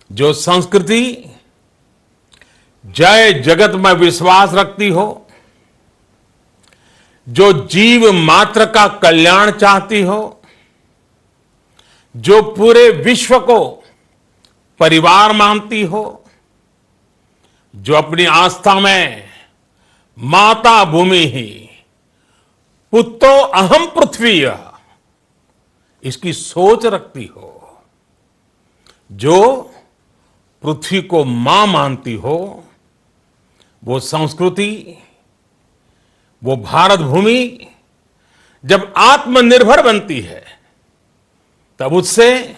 जो संस्कृति जय जगत में विश्वास रखती हो, जो जीव मात्र का कल्याण चाहती हो, जो पूरे विश्व को परिवार मानती हो, जो अपनी आस्था में माता भूमि ही पुत्रो अहम पृथ्वी इसकी सोच रखती हो, जो पृथ्वी को मां मानती हो, वो संस्कृति, वो भारत भूमि जब आत्मनिर्भर बनती है तब उससे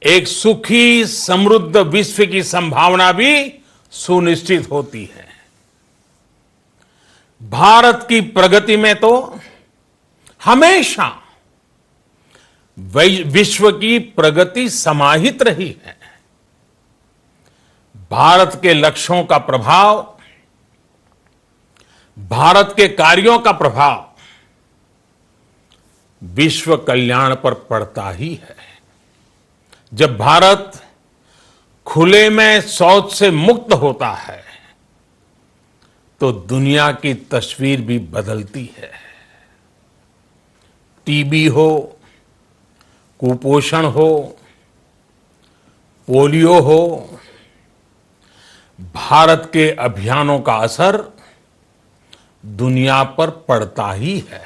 एक सुखी समृद्ध विश्व की संभावना भी सुनिश्चित होती है। भारत की प्रगति में तो हमेशा विश्व की प्रगति समाहित रही है। भारत के लक्ष्यों का प्रभाव, भारत के कार्यों का प्रभाव विश्व कल्याण पर पड़ता ही है। जब भारत खुले में शौच से मुक्त होता है तो दुनिया की तस्वीर भी बदलती है। टीबी हो, कुपोषण हो, पोलियो हो, भारत के अभियानों का असर दुनिया पर पड़ता ही है।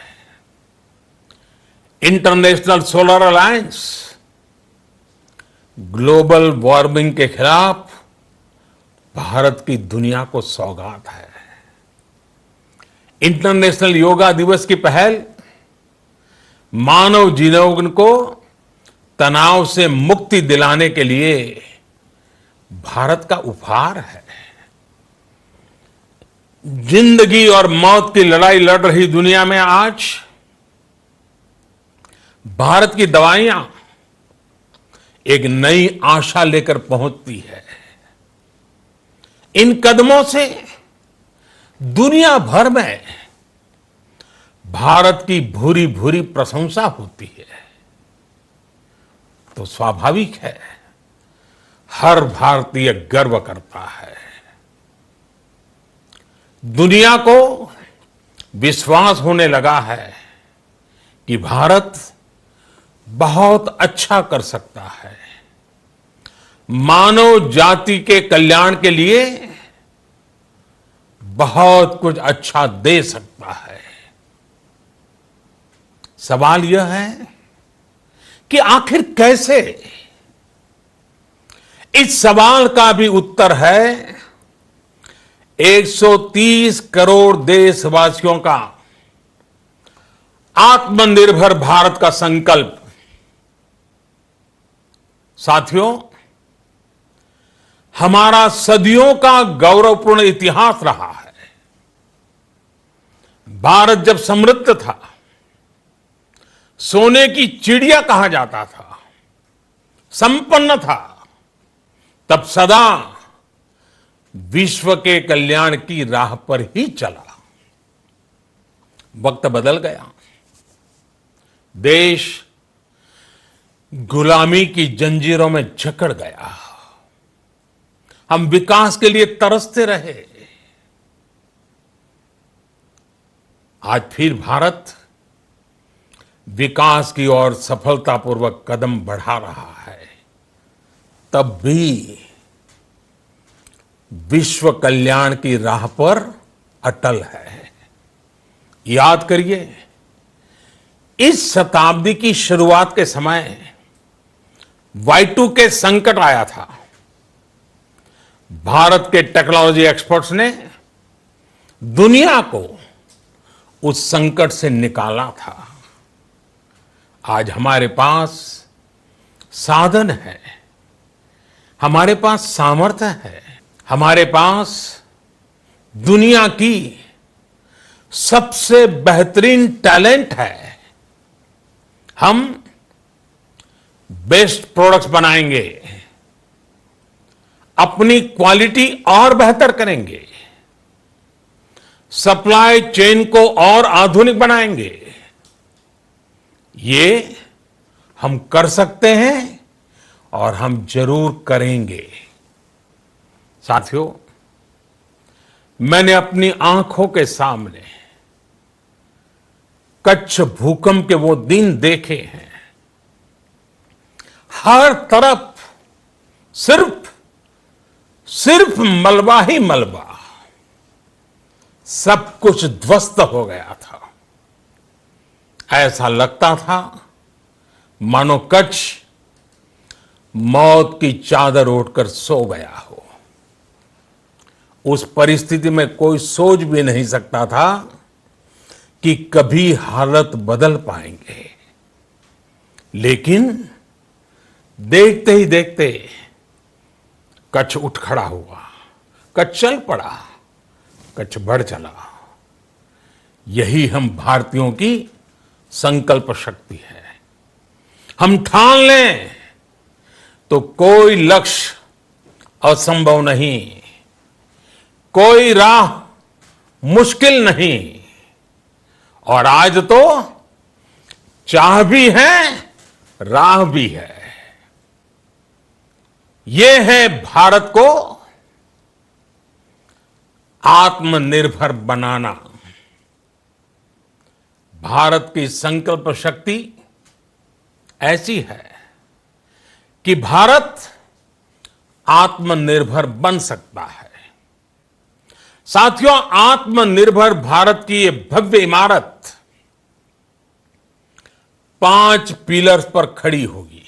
International solar alliance global warming के खिलाफ भारत की दुनिया को सौगात है। इंटरनेशनल योगा दिवस की पहल मानव जीवन को तनाव से मुक्ति दिलाने के लिए भारत का उपहार है। जिंदगी और मौत की लड़ाई लड़ रही दुनिया में आज भारत की दवाइयां एक नई आशा लेकर पहुंचती है। इन कदमों से दुनिया भर में भारत की भूरी भूरी प्रशंसा होती है। तो स्वाभाविक है, हर भारतीय गर्व करता है। दुनिया को विश्वास होने लगा है कि भारत बहुत अच्छा कर सकता है, मानव जाति के कल्याण के लिए बहुत कुछ अच्छा दे सकता है। सवाल यह है कि आखिर कैसे? इस सवाल का भी उत्तर है 130 करोड़ देशवासियों का आत्मनिर्भर भारत का संकल्प। साथियों, हमारा सदियों का गौरवपूर्ण इतिहास रहा है। भारत जब समृद्ध था, सोने की चिड़िया कहा जाता था, संपन्न था, तब सदा विश्व के कल्याण की राह पर ही चला। वक्त बदल गया, देश गुलामी की जंजीरों में जकड़ गया। हम विकास के लिए तरसते रहे। आज फिर भारत विकास की ओर सफलतापूर्वक कदम बढ़ा रहा है। तब भी विश्व कल्याण की राह पर अटल है। याद करिए, इस शताब्दी की शुरुआत के समय Y2K संकट आया था। भारत के टेक्नोलॉजी एक्सपर्ट्स ने दुनिया को उस संकट से निकाला था। आज हमारे पास साधन है, हमारे पास सामर्थ्य है, हमारे पास दुनिया की सबसे बेहतरीन टैलेंट है। हम बेस्ट प्रोडक्ट्स बनाएंगे, अपनी क्वालिटी और बेहतर करेंगे, सप्लाई चेन को और आधुनिक बनाएंगे। ये हम कर सकते हैं और हम जरूर करेंगे। साथियों, मैंने अपनी आंखों के सामने कच्छ भूकंप के वो दिन देखे हैं। हर तरफ सिर्फ मलबा ही मलबा, सब कुछ ध्वस्त हो गया था। ऐसा लगता था मानो कच्छ मौत की चादर ओढ़कर सो गया हो। उस परिस्थिति में कोई सोच भी नहीं सकता था कि कभी हालत बदल पाएंगे। लेकिन देखते ही देखते कच्छ उठ खड़ा हुआ, कच्छ चल पड़ा, कच्छ बढ़ चला। यही हम भारतीयों की संकल्प शक्ति है। हम ठान लें तो कोई लक्ष्य असंभव नहीं, कोई राह मुश्किल नहीं। और आज तो चाह भी है, राह भी है। ये है भारत को आत्मनिर्भर बनाना। भारत की संकल्प शक्ति ऐसी है कि भारत आत्मनिर्भर बन सकता है। साथियों, आत्मनिर्भर भारत की ये भव्य इमारत 5 पिलर्स पर खड़ी होगी।